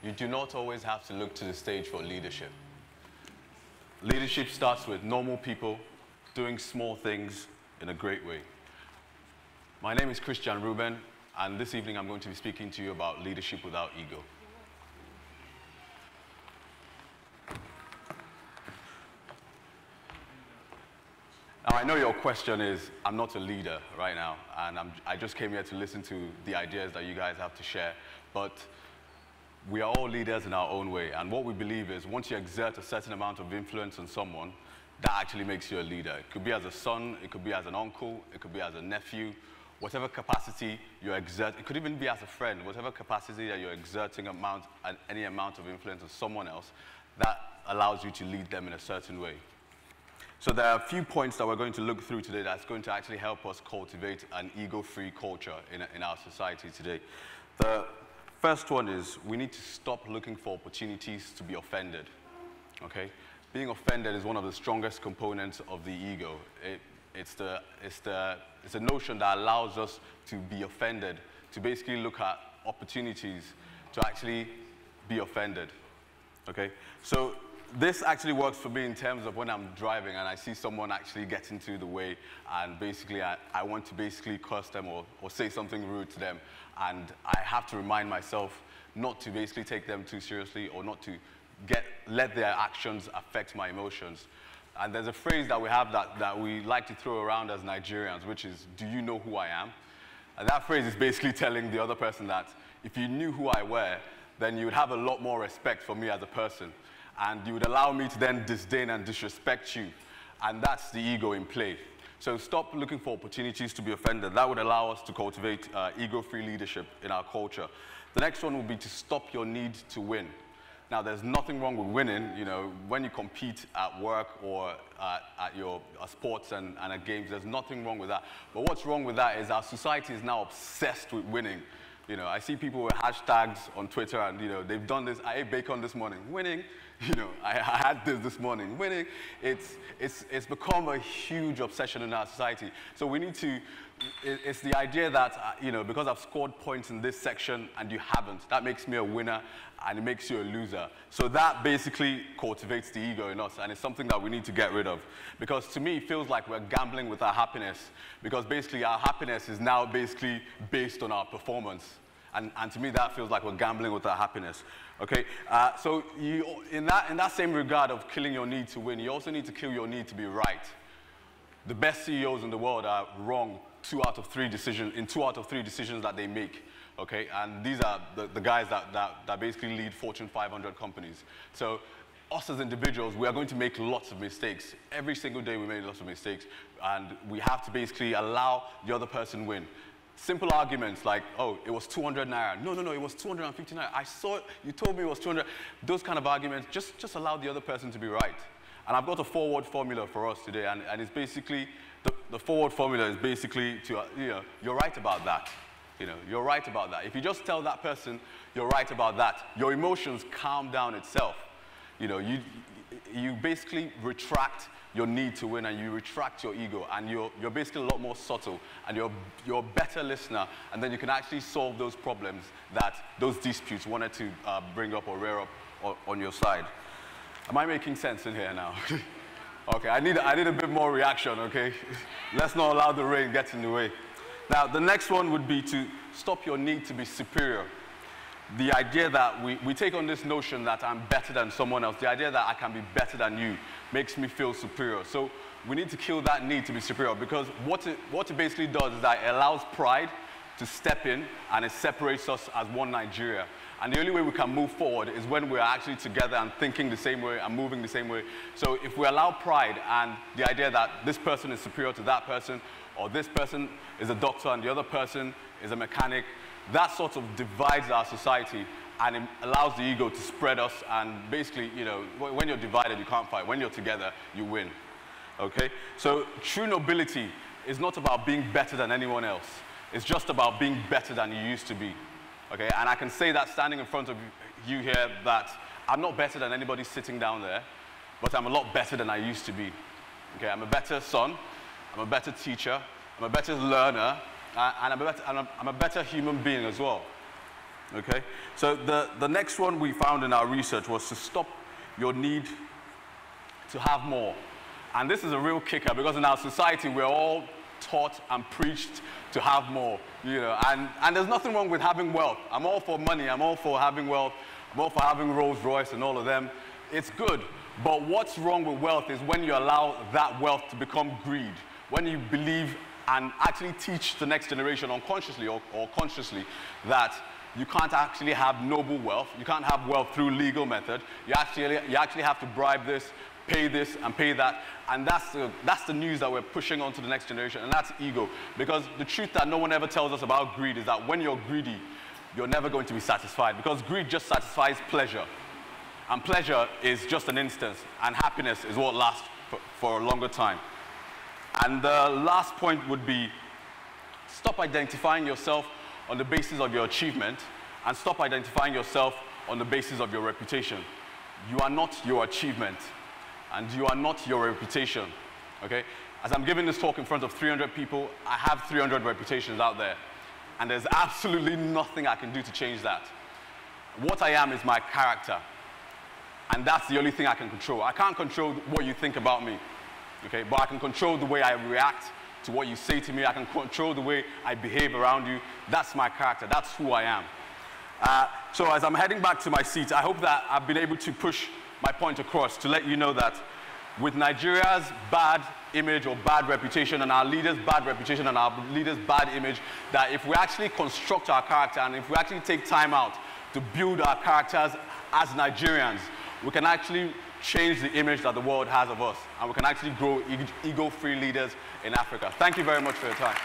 You do not always have to look to the stage for leadership. Leadership starts with normal people doing small things in a great way. My name is Reuben, and this evening I'm going to be speaking to you about leadership without ego. Now, I know your question is, I'm not a leader right now, and I just came here to listen to the ideas that you guys have to share, but we are all leaders in our own way, and what we believe is once you exert a certain amount of influence on someone, that actually makes you a leader. It could be as a son, it could be as an uncle, it could be as a nephew, whatever capacity you exert, it could even be as a friend, whatever capacity that you're exerting any amount of influence on someone else, that allows you to lead them in a certain way. So there are a few points that we're going to look through today that's going to actually help us cultivate an ego-free culture in our society today. The first one is we need to stop looking for opportunities to be offended, okay? Being offended is one of the strongest components of the ego. It's a notion that allows us to be offended, to basically look at opportunities to actually be offended, okay? So this actually works for me in terms of when I'm driving and I see someone actually get into the way and basically I want to basically curse them or say something rude to them, and I have to remind myself not to basically take them too seriously or not to let their actions affect my emotions. And there's a phrase that we have that we like to throw around as Nigerians, which is, do you know who I am? And that phrase is basically telling the other person that if you knew who I were, then you would have a lot more respect for me as a person. And you would allow me to then disdain and disrespect you. And that's the ego in play. So stop looking for opportunities to be offended. That would allow us to cultivate ego-free leadership in our culture. The next one would be to stop your need to win. Now, there's nothing wrong with winning. You know, when you compete at work or at your sports and at games, there's nothing wrong with that. But what's wrong with that is our society is now obsessed with winning. You know, I see people with hashtags on Twitter and, you know, they've done this. I ate bacon this morning, winning. You know, I had this morning, winning. It's become a huge obsession in our society. So we need to, it's the idea that, you know, because I've scored points in this section and you haven't, that makes me a winner and it makes you a loser. So that basically cultivates the ego in us, and it's something that we need to get rid of. Because to me, it feels like we're gambling with our happiness, because basically our happiness is now basically based on our performance. And to me, that feels like we're gambling with our happiness. Okay, so in that same regard of killing your need to win, you also need to kill your need to be right. The best CEOs in the world are wrong in 2 out of 3 decisions that they make. Okay, and these are the guys that basically lead Fortune 500 companies. So us as individuals, we are going to make lots of mistakes. Every single day we make lots of mistakes, and we have to basically allow the other person win. Simple arguments like, oh, it was 200 naira. No, it was 250 naira. I saw it, you told me it was 200. Those kind of arguments, just allow the other person to be right. And I've got a forward formula for us today, and it's basically, the forward formula is basically to, you know, you're right about that. You know, you're right about that. If you just tell that person you're right about that, your emotions calm down itself. You know, you basically retract your need to win, and you retract your ego, and you're basically a lot more subtle, and you're a better listener, and then you can actually solve those problems that those disputes wanted to bring up or rear up on your side. Am I making sense in here now? Okay, I need a bit more reaction, okay? Let's not allow the rain get in the way. Now, the next one would be to stop your need to be superior. The idea that we take on this notion that I'm better than someone else, the idea that I can be better than you makes me feel superior. So we need to kill that need to be superior, because what it basically does is that it allows pride to step in, and it separates us as one Nigeria. And the only way we can move forward is when we're actually together and thinking the same way and moving the same way. So if we allow pride and the idea that this person is superior to that person, or this person is a doctor and the other person is a mechanic, that sort of divides our society, and it allows the ego to spread us. And basically, you know, when you're divided, you can't fight. When you're together, you win. Okay? So true nobility is not about being better than anyone else. It's just about being better than you used to be. Okay? And I can say that standing in front of you here, that I'm not better than anybody sitting down there, but I'm a lot better than I used to be. Okay? I'm a better son. I'm a better teacher. I'm a better learner. And I'm a better human being as well. Okay? So the next one we found in our research was to stop your need to have more. And this is a real kicker because in our society, we're all taught and preached to have more, you know, and there's nothing wrong with having wealth. I'm all for money, I'm all for having wealth, I'm all for having Rolls Royce and all of them. It's good, but what's wrong with wealth is when you allow that wealth to become greed, when you believe and actually teach the next generation unconsciously or consciously that you can't actually have noble wealth, you can't have wealth through legal method, you actually have to bribe this, and pay that, and that's the news that we're pushing on to the next generation, and that's ego. Because the truth that no one ever tells us about greed is that when you're greedy, you're never going to be satisfied, because greed just satisfies pleasure, and pleasure is just an instance, and happiness is what lasts for a longer time. And the last point would be, stop identifying yourself on the basis of your achievement, and stop identifying yourself on the basis of your reputation. You are not your achievement, and you are not your reputation, okay? As I'm giving this talk in front of 300 people, I have 300 reputations out there, and there's absolutely nothing I can do to change that. What I am is my character, and that's the only thing I can control. I can't control what you think about me, okay? But I can control the way I react to what you say to me. I can control the way I behave around you. That's my character, that's who I am. So as I'm heading back to my seat, I hope that I've been able to push my point across to let you know that with Nigeria's bad image or bad reputation and our leaders' bad reputation and our leaders' bad image, that if we actually construct our character and if we actually take time out to build our characters as Nigerians, we can actually change the image that the world has of us, and we can actually grow ego-free leaders in Africa. Thank you very much for your time.